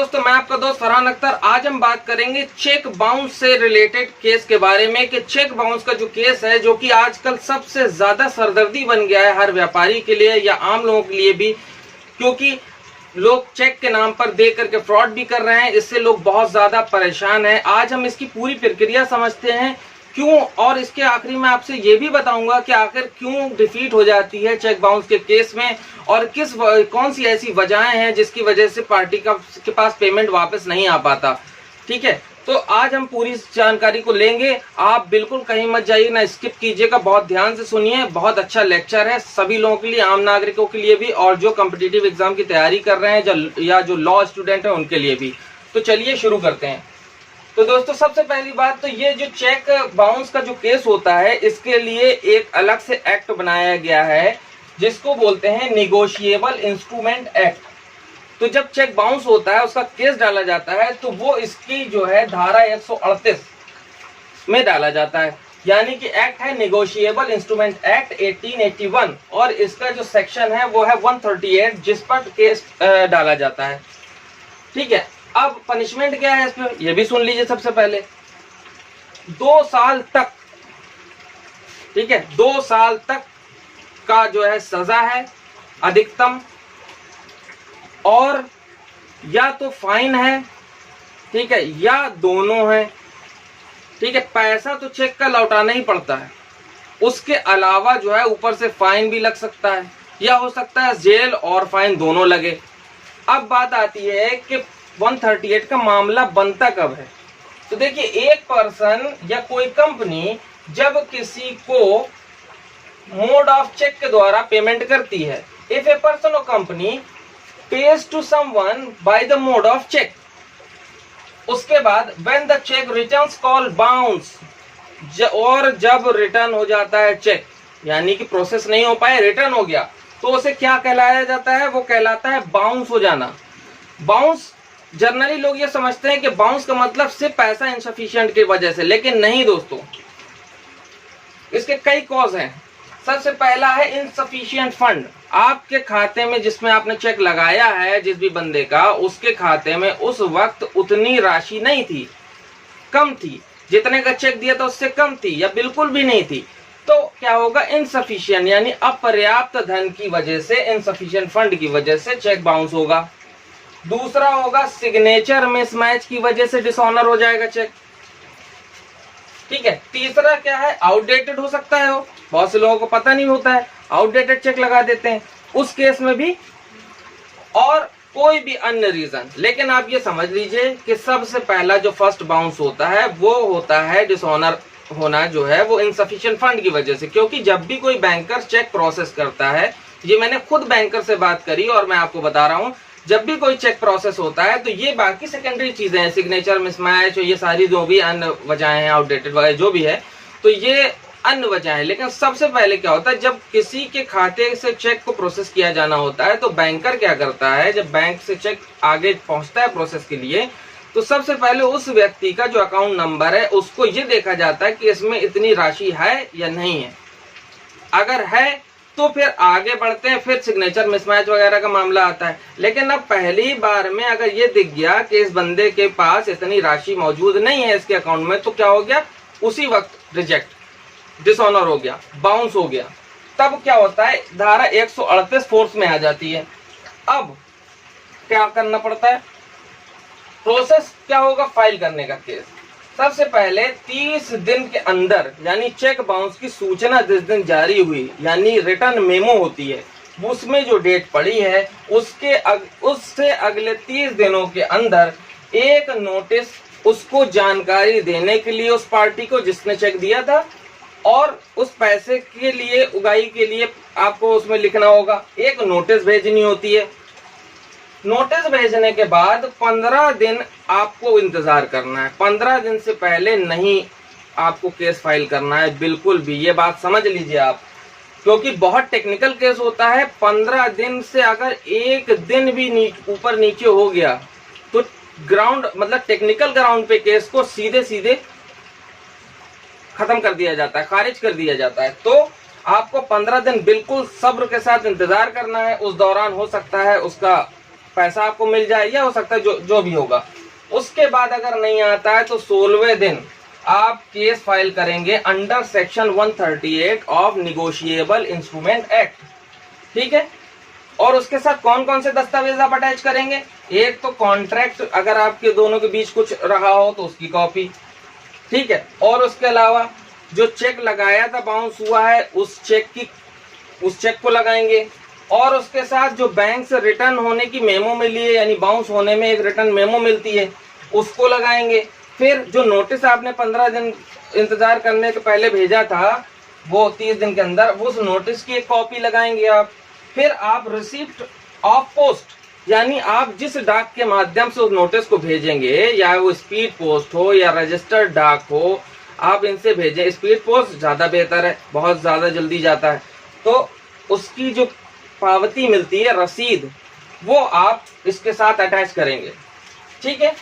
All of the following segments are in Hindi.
दोस्तों, मैं आपका दोस्त फरहान अख्तर। आज हम बात करेंगे चेक बाउंस से रिलेटेड केस के बारे में कि चेक बाउंस का जो केस है, जो कि आजकल सबसे ज्यादा सरदर्दी बन गया है हर व्यापारी के लिए या आम लोगों के लिए भी, क्योंकि लोग चेक के नाम पर दे करके फ्रॉड भी कर रहे हैं। इससे लोग बहुत ज्यादा परेशान हैं। आज हम इसकी पूरी प्रक्रिया समझते हैं क्यों, और इसके आखिरी में आपसे ये भी बताऊंगा कि आखिर क्यों डिफीट हो जाती है चेक बाउंस के केस में और कौन सी ऐसी वजहें हैं जिसकी वजह से पार्टी के पास पेमेंट वापस नहीं आ पाता। ठीक है, तो आज हम पूरी जानकारी को लेंगे। आप बिल्कुल कहीं मत जाइए, ना स्किप कीजिएगा, बहुत ध्यान से सुनिए। बहुत अच्छा लेक्चर है सभी लोगों के लिए, आम नागरिकों के लिए भी और जो कॉम्पिटिटिव एग्जाम की तैयारी कर रहे हैं या जो लॉ स्टूडेंट है उनके लिए भी। तो चलिए शुरू करते हैं। तो दोस्तों, सबसे पहली बात तो ये जो चेक बाउंस का जो केस होता है, इसके लिए एक अलग से एक्ट बनाया गया है जिसको बोलते हैं निगोशिएबल इंस्ट्रूमेंट एक्ट। तो जब चेक बाउंस होता है, उसका केस डाला जाता है, तो वो इसकी जो है धारा 138 में डाला जाता है, यानी कि एक्ट है निगोशिएबल इंस्ट्रूमेंट एक्ट 1881 और इसका जो सेक्शन है वो है 138 जिस पर केस डाला जाता है। ठीक है, अब पनिशमेंट क्या है इसमें ये भी सुन लीजिए। सबसे पहले 2 साल तक, ठीक है, 2 साल तक का जो है सजा है अधिकतम, और या तो फाइन है, ठीक है, या दोनों है। ठीक है, पैसा तो चेक का लौटाना ही पड़ता है, उसके अलावा जो है ऊपर से फाइन भी लग सकता है, या हो सकता है जेल और फाइन दोनों लगे। अब बात आती है कि 138 का मामला बनता कब है। तो देखिए, एक पर्सन या कोई कंपनी जब किसी को मोड ऑफ चेक के द्वारा पेमेंट करती है, इफ ए पर्सन और company pays to someone by the mode of cheque, उसके बाद when the cheque returns call bounce, और जब रिटर्न हो जाता है चेक, यानी कि प्रोसेस नहीं हो पाए, रिटर्न हो गया, तो उसे क्या कहलाया जाता है? वो कहलाता है बाउंस हो जाना। बाउंस जनरली लोग ये समझते हैं कि बाउंस का मतलब सिर्फ पैसा इनसफिशिएंट की वजह से, लेकिन नहीं दोस्तों, इसके कई कॉज हैं। सबसे पहला है इनसफिशिएंट फंड। आपके खाते में जिसमें आपने चेक लगाया है, जिस भी बंदे का, उसके खाते में उस वक्त उतनी राशि नहीं थी, कम थी, जितने का चेक दिया था उससे कम थी या बिल्कुल भी नहीं थी। तो क्या होगा? इनसफिशिएंट, यानी अपर्याप्त धन की वजह से, इनसफिशिएंट फंड की वजह से चेक बाउंस होगा। दूसरा होगा सिग्नेचर मिसमैच की वजह से डिसऑनर हो जाएगा चेक। ठीक है, तीसरा क्या है? आउटडेटेड हो सकता है, वो बहुत से लोगों को पता नहीं होता है, आउटडेटेड चेक लगा देते हैं, उस केस में भी, और कोई भी अन्य रीजन। लेकिन आप ये समझ लीजिए कि सबसे पहला जो फर्स्ट बाउंस होता है वो होता है डिसऑनर होना, जो है वो इनसफिशिएंट फंड की वजह से। क्योंकि जब भी कोई बैंकर चेक प्रोसेस करता है, ये मैंने खुद बैंकर से बात करी और मैं आपको बता रहा हूं, जब भी कोई चेक प्रोसेस होता है तो ये बाकी सेकेंडरी चीजें हैं, सिग्नेचर मिसमैच, ये सारी जो भी अन्य वजहें हैं, आउटडेटेड वगैरह जो भी है, तो ये अन्य वजह है। लेकिन सबसे पहले क्या होता है, जब किसी के खाते से चेक को प्रोसेस किया जाना होता है, तो बैंकर क्या करता है, जब बैंक से चेक आगे पहुंचता है प्रोसेस के लिए, तो सबसे पहले उस व्यक्ति का जो अकाउंट नंबर है उसको ये देखा जाता है कि इसमें इतनी राशि है या नहीं है। अगर है तो फिर आगे बढ़ते हैं, फिर सिग्नेचर मिसमैच वगैरह का मामला आता है। लेकिन अब पहली बार में अगर ये दिख गया कि इस बंदे के पास इतनी राशि मौजूद नहीं है इसके अकाउंट में, तो क्या हो गया? उसी वक्त रिजेक्ट, डिसऑनर हो गया, बाउंस हो गया। तब क्या होता है? धारा 138 फोर्स में आ जाती है। अब क्या करना पड़ता है? प्रोसेस क्या होगा? फाइल करने का केस। सबसे पहले 30 दिन के अंदर, यानी चेक बाउंस की सूचना जिस दिन जारी हुई, यानी रिटर्न मेमो होती है, उसमें जो डेट पड़ी है उससे अगले 30 दिनों के अंदर एक नोटिस उसको जानकारी देने के लिए, उस पार्टी को जिसने चेक दिया था, और उस पैसे के लिए, उगाही के लिए आपको उसमें लिखना होगा, एक नोटिस भेजनी होती है। नोटिस भेजने के बाद 15 दिन आपको इंतजार करना है। 15 दिन से पहले नहीं आपको केस फाइल करना है बिल्कुल भी, ये बात समझ लीजिए आप, क्योंकि बहुत टेक्निकल केस होता है। 15 दिन से अगर एक दिन भी ऊपर नीचे हो गया तो ग्राउंड, मतलब टेक्निकल ग्राउंड पे केस को सीधे सीधे खत्म कर दिया जाता है, खारिज कर दिया जाता है। तो आपको 15 दिन बिल्कुल सब्र के साथ इंतजार करना है। उस दौरान हो सकता है उसका पैसा आपको मिल जाए, या हो सकता है जो भी होगा। उसके बाद अगर नहीं आता है तो 16वें दिन आप केस फाइल करेंगे under section 138 of negotiable instrument act, ठीक है। और उसके साथ कौन कौन से दस्तावेज आप अटैच करेंगे? एक तो कॉन्ट्रैक्ट, अगर आपके दोनों के बीच कुछ रहा हो तो उसकी कॉपी, ठीक है। और उसके अलावा जो चेक लगाया था, बाउंस हुआ है, उस चेक को लगाएंगे। और उसके साथ जो बैंक से रिटर्न होने की मेमो मिली है, यानी बाउंस होने में एक रिटर्न मेमो मिलती है, उसको लगाएंगे। फिर जो नोटिस आपने 15 दिन इंतजार करने के पहले भेजा था, वो 30 दिन के अंदर, वो उस नोटिस की एक कॉपी लगाएंगे आप। फिर आप रिसिप्ट ऑफ पोस्ट, यानी आप जिस डाक के माध्यम से उस नोटिस को भेजेंगे, या वो स्पीड पोस्ट हो या रजिस्टर्ड डाक हो, आप इनसे भेजें। स्पीड पोस्ट ज्यादा बेहतर है, बहुत ज्यादा जल्दी जाता है। तो उसकी जो पावती मिलती है, रसीद, वो आप इसके साथ अटैच करेंगे, ठीक है।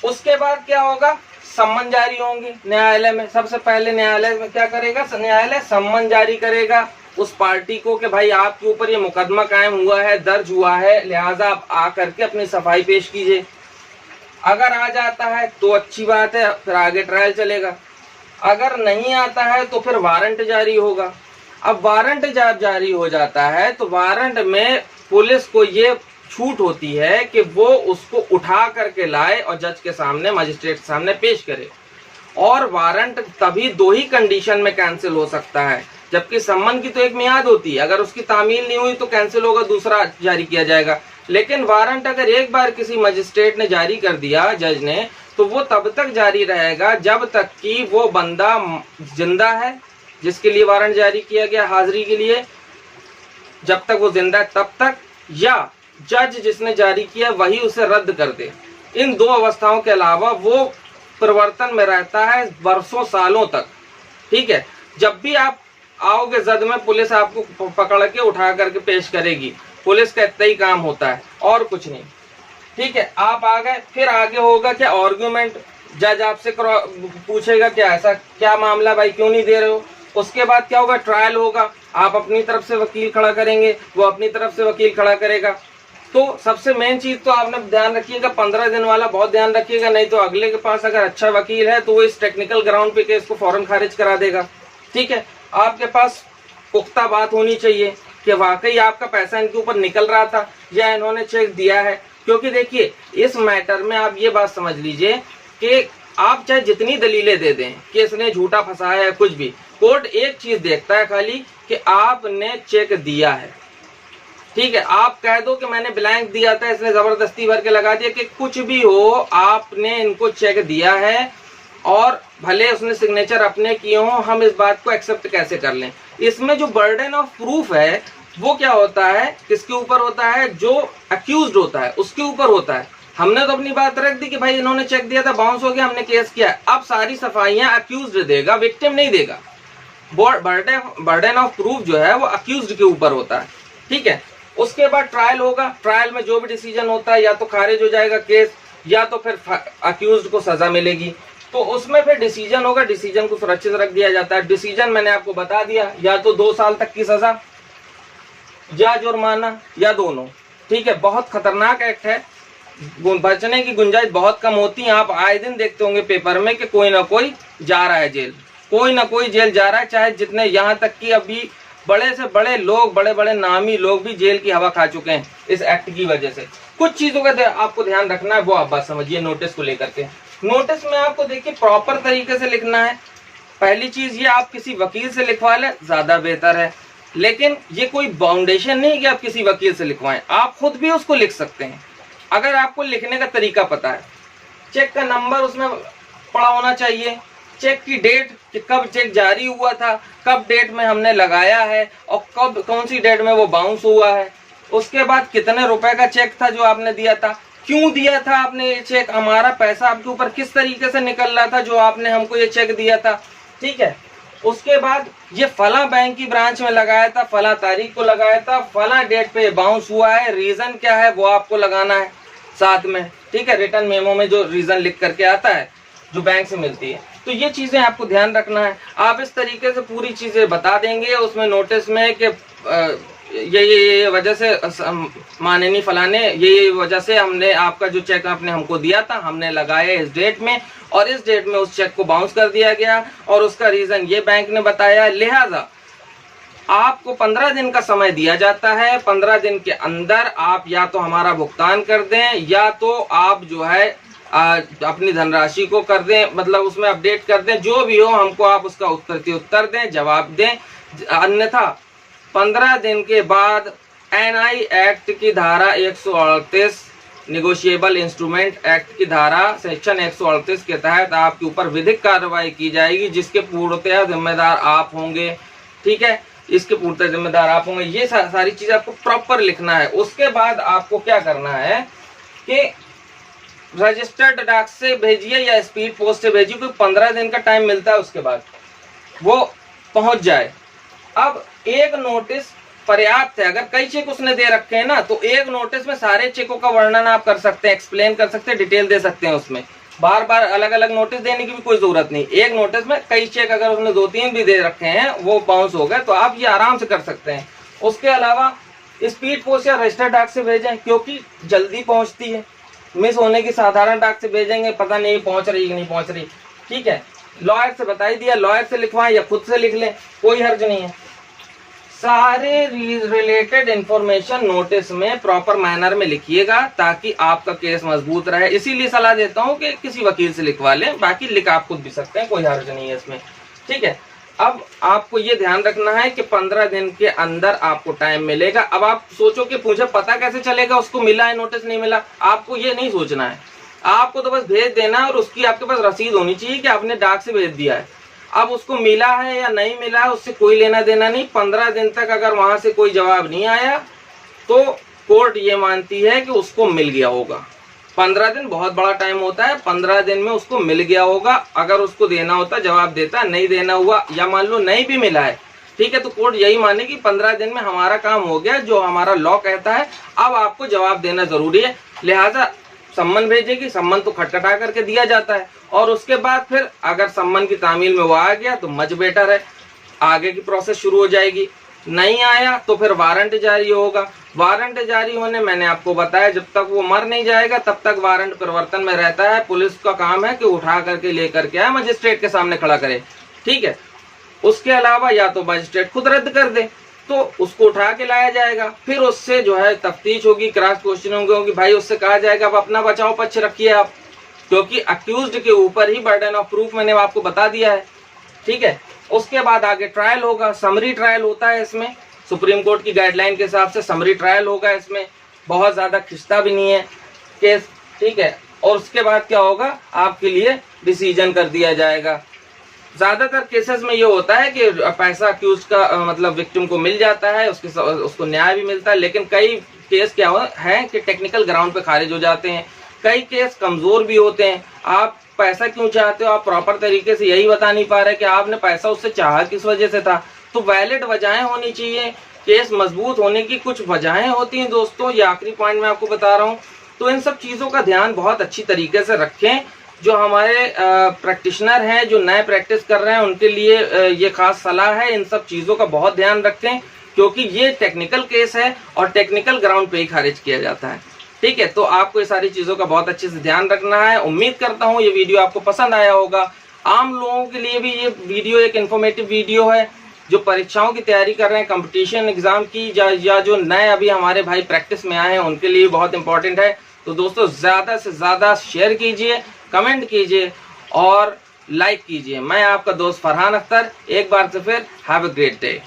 उसके बाद क्या होगा? सम्मन जारी होंगे न्यायालय में। सबसे पहले न्यायालय में क्या करेगा? न्यायालय सम्मन जारी करेगा उस पार्टी को कि भाई आपके ऊपर ये मुकदमा कायम हुआ है, दर्ज हुआ है, लिहाजा आप आ करके अपनी सफाई पेश कीजिए। अगर आ जाता है तो अच्छी बात है, फिर आगे ट्रायल चलेगा। अगर नहीं आता है तो फिर वारंट जारी होगा। अब वारंट जब जारी हो जाता है तो वारंट में पुलिस को ये छूट होती है कि वो उसको उठा करके लाए और जज के सामने, मजिस्ट्रेट के सामने पेश करे। और वारंट तभी 2 ही कंडीशन में कैंसिल हो सकता है, जबकि सम्मन की तो एक मियाद होती है, अगर उसकी तामील नहीं हुई तो कैंसिल होगा, दूसरा जारी किया जाएगा। लेकिन वारंट अगर एक बार किसी मजिस्ट्रेट ने जारी कर दिया, जज ने, तो वो तब तक जारी रहेगा जब तक कि वो बंदा जिंदा है जिसके लिए वारंट जारी किया गया हाजिरी के लिए, जब तक वो जिंदा है तब तक, या जज जिसने जारी किया वही उसे रद्द कर दे। इन 2 अवस्थाओं के अलावा वो प्रवर्तन में रहता है वर्षों सालों तक, ठीक है। जब भी आप आओगे जद में, पुलिस आपको पकड़ के उठा करके पेश करेगी। पुलिस का इतना ही काम होता है और कुछ नहीं, ठीक है। आप आ गए, फिर आगे होगा क्या? आर्गुमेंट। जज आपसे पूछेगा क्या ऐसा क्या मामला भाई, क्यों नहीं दे रहे हो। उसके बाद क्या होगा? ट्रायल होगा। आप अपनी तरफ से वकील खड़ा करेंगे, वो अपनी तरफ से वकील खड़ा करेगा। तो सबसे मेन चीज तो आपने ध्यान रखिएगा, 15 दिन वाला बहुत ध्यान रखिएगा, नहीं तो अगले के पास अगर अच्छा वकील है तो वो इस टेक्निकल ग्राउंड पे केस को फौरन खारिज करा देगा, ठीक है। आपके पास पुख्ता बात होनी चाहिए कि वाकई आपका पैसा इनके ऊपर निकल रहा था या इन्होंने चेक दिया है। क्योंकि देखिए, इस मैटर में आप ये बात समझ लीजिए कि आप चाहे जितनी दलीलें दे दें कि इसने झूठा फंसाया है, कुछ भी, कोर्ट एक चीज देखता है खाली कि आपने चेक दिया है, ठीक है। आप कह दो कि मैंने ब्लैंक दिया था, इसने जबरदस्ती भर के लगा दिया, कि कुछ भी हो, आपने इनको चेक दिया है और भले उसने सिग्नेचर अपने किए हों, हम इस बात को एक्सेप्ट कैसे कर लें। इसमें जो बर्डन ऑफ प्रूफ है वो क्या होता है, किसके ऊपर होता है? जो अक्यूज्ड होता है उसके ऊपर होता है। हमने तो अपनी बात रख दी कि भाई इन्होंने चेक दिया था, बाउंस हो गया, हमने केस किया है। अब सारी सफाइयां अक्यूज्ड देगा, विक्टिम नहीं देगा। बर्डन ऑफ प्रूफ जो है वो अक्यूज्ड के ऊपर होता है, ठीक है। उसके बाद ट्रायल होगा। ट्रायल में जो भी डिसीजन होता है, या तो खारिज हो जाएगा केस, या तो फिर अक्यूज्ड को सजा मिलेगी। तो उसमें फिर डिसीजन होगा, डिसीजन को सुरक्षित रख दिया जाता है। डिसीजन मैंने आपको बता दिया, या तो 2 साल तक की सजा, या जुर्माना, या दोनों, ठीक है। बहुत खतरनाक एक्ट है, बचने की गुंजाइश बहुत कम होती है। आप आए दिन देखते होंगे पेपर में कि कोई ना कोई जा रहा है जेल, कोई ना कोई जेल जा रहा है, चाहे जितने, यहाँ तक कि अभी बड़े से बड़े लोग, बड़े बड़े नामी लोग भी जेल की हवा खा चुके हैं इस एक्ट की वजह से। कुछ चीजों का आपको ध्यान रखना है, वो आप बात समझिए नोटिस को लेकर के। नोटिस में आपको देखिए प्रॉपर तरीके से लिखना है। पहली चीज ये, आप किसी वकील से लिखवा लें, ज्यादा बेहतर है। लेकिन ये कोई बाउंडेशन नहीं कि आप किसी वकील से लिखवाएं, आप खुद भी उसको लिख सकते हैं अगर आपको लिखने का तरीका पता है। चेक का नंबर उसमें पड़ा होना चाहिए, चेक की डेट कि कब चेक जारी हुआ था, कब डेट में हमने लगाया है, और कब कौन सी डेट में वो बाउंस हुआ है। उसके बाद कितने रुपए का चेक था जो आपने दिया था, क्यों दिया था आपने ये चेक, हमारा पैसा आपके ऊपर किस तरीके से निकल रहा था जो आपने हमको ये चेक दिया था, ठीक है। उसके बाद ये फला बैंक की ब्रांच में लगाया था, फला तारीख को लगाया था, फला डेट पे बाउंस हुआ है, रीजन क्या है वो आपको लगाना है साथ में, ठीक है। रिटर्न मेमो में जो रीजन लिख करके आता है जो बैंक से मिलती है, तो ये चीजें आपको ध्यान रखना है। आप इस तरीके से पूरी चीजें बता देंगे उसमें नोटिस में कि ये वजह से माननीय फलाने ये वजह से हमने आपका जो चेक आपने हमको दिया था हमने लगाया इस डेट में, और इस डेट में उस चेक को बाउंस कर दिया गया, और उसका रीजन ये बैंक ने बताया। लिहाजा आपको 15 दिन का समय दिया जाता है। 15 दिन के अंदर आप या तो हमारा भुगतान कर दें, या तो आप जो है अपनी धनराशि को कर दें, मतलब उसमें अपडेट कर दें, जो भी हो हमको आप उसका उत्तर दें, जवाब दें। अन्यथा 15 दिन के बाद एनआई एक्ट की धारा 138 निगोशिएबल इंस्ट्रूमेंट एक्ट की धारा सेक्शन 138 के तहत आपके ऊपर विधिक कार्रवाई की जाएगी, जिसके पूर्णतया जिम्मेदार आप होंगे। ठीक है, इसके पूर्णतः जिम्मेदार आप होंगे। ये सारी चीजें आपको प्रॉपर लिखना है। उसके बाद आपको क्या करना है कि रजिस्टर्ड डाक से भेजिए या स्पीड पोस्ट से भेजिए, कोई 15 दिन का टाइम मिलता है, उसके बाद वो पहुंच जाए। अब एक नोटिस पर्याप्त है। अगर कई चेक उसने दे रखे हैं ना, तो एक नोटिस में सारे चेकों का वर्णन आप कर सकते हैं, एक्सप्लेन कर सकते हैं, डिटेल दे सकते हैं। उसमें बार बार अलग अलग नोटिस देने की भी कोई जरूरत नहीं। एक नोटिस में कई चेक अगर उसने 2-3 भी दे रखे हैं, वो बाउंस हो गए, तो आप ये आराम से कर सकते हैं। उसके अलावा स्पीड पोस्ट या रजिस्टर्ड डाक से भेजें, क्योंकि जल्दी पहुंचती है। मिस होने की साधारण डाक से भेजेंगे, पता नहीं पहुंच रही कि नहीं पहुंच रही। ठीक है, लॉयर से बता ही दिया, लॉयर से लिखवाएं या खुद से लिख लें, कोई हर्ज नहीं है। सारे रिलेटेड इंफॉर्मेशन नोटिस में प्रॉपर मैनर में लिखिएगा, ताकि आपका केस मजबूत रहे। इसीलिए सलाह देता हूं कि किसी वकील से लिखवा लें, बाकी लिख आप खुद भी सकते हैं, कोई हर्ज नहीं है इसमें। ठीक है, अब आपको ये ध्यान रखना है कि 15 दिन के अंदर आपको टाइम मिलेगा। अब आप सोचो कि मुझे पता कैसे चलेगा उसको मिला है नोटिस नहीं मिला। आपको ये नहीं सोचना है, आपको तो बस भेज देना है, और उसकी आपके पास रसीद होनी चाहिए कि आपने डाक से भेज दिया है। अब उसको मिला है या नहीं मिला है, उससे कोई लेना देना नहीं। 15 दिन तक अगर वहां से कोई जवाब नहीं आया, तो कोर्ट ये मानती है कि उसको मिल गया होगा। 15 दिन बहुत बड़ा टाइम होता है, 15 दिन में उसको मिल गया होगा। अगर उसको देना होता जवाब देता, नहीं देना हुआ, या मान लो नहीं भी मिला है, ठीक है, तो कोर्ट यही माने कि 15 दिन में हमारा काम हो गया, जो हमारा लॉ कहता है। अब आपको जवाब देना जरूरी है, लिहाजा सम्मन भेजेगी। सम्मन तो खटखटा करके दिया जाता है, और उसके बाद फिर अगर सम्मन की तामील में वो आ गया तो मच बेटर है, आगे की प्रोसेस शुरू हो जाएगी। नहीं आया तो फिर वारंट जारी होगा। वारंट जारी होने, मैंने आपको बताया, जब तक वो मर नहीं जाएगा तब तक वारंट परिवर्तन में रहता है। पुलिस का काम है कि उठा करके लेकर के आए, मजिस्ट्रेट के सामने खड़ा करे। ठीक है, उसके अलावा या तो मजिस्ट्रेट खुद रद्द कर दे, तो उसको उठा के लाया जाएगा। फिर उससे जो है तफ्तीश होगी, क्रॉस क्वेश्चनिंग होगी। भाई उससे कहा जाएगा अब अपना बचाव पक्ष रखिए आप, क्योंकि अक्यूज्ड के ऊपर ही बर्डन ऑफ प्रूफ मैंने आपको बता दिया है। ठीक है, उसके बाद आगे ट्रायल होगा, समरी ट्रायल होता है इसमें, सुप्रीम कोर्ट की गाइडलाइन के हिसाब से समरी ट्रायल होगा। इसमें बहुत ज्यादा खिंचता भी नहीं है केस। ठीक है, और उसके बाद क्या होगा, आपके लिए डिसीजन कर दिया जाएगा। ज्यादातर केसेस में ये होता है कि पैसा अक्यूज का मतलब विक्टिम को मिल जाता है, उसको न्याय भी मिलता है। लेकिन कई केस क्या है कि टेक्निकल ग्राउंड पे खारिज हो जाते हैं। कई केस कमजोर भी होते हैं। आप पैसा क्यों चाहते हो, आप प्रॉपर तरीके से यही बता नहीं पा रहे कि आपने पैसा उससे चाहा किस वजह से था। तो वैलिड वजहें होनी चाहिए। केस मजबूत होने की कुछ वजहें होती हैं दोस्तों, ये आखिरी पॉइंट मैं आपको बता रहा हूँ। तो इन सब चीजों का ध्यान बहुत अच्छी तरीके से रखें। जो हमारे प्रैक्टिशनर हैं, जो नए प्रैक्टिस कर रहे हैं, उनके लिए ये खास सलाह है, इन सब चीजों का बहुत ध्यान रखें, क्योंकि ये टेक्निकल केस है और टेक्निकल ग्राउंड पे ही खारिज किया जाता है। ठीक है, तो आपको ये सारी चीजों का बहुत अच्छे से ध्यान रखना है। उम्मीद करता हूँ ये वीडियो आपको पसंद आया होगा। आम लोगों के लिए भी ये वीडियो एक इन्फॉर्मेटिव वीडियो है, जो परीक्षाओं की तैयारी कर रहे हैं, कंपटीशन एग्जाम की, या जो नए अभी हमारे भाई प्रैक्टिस में आए हैं, उनके लिए बहुत इंपॉर्टेंट है। तो दोस्तों ज्यादा से ज्यादा शेयर कीजिए, कमेंट कीजिए और लाइक कीजिए। मैं आपका दोस्त फरहान अख्तर एक बार से फिर हैव अ ग्रेट डे।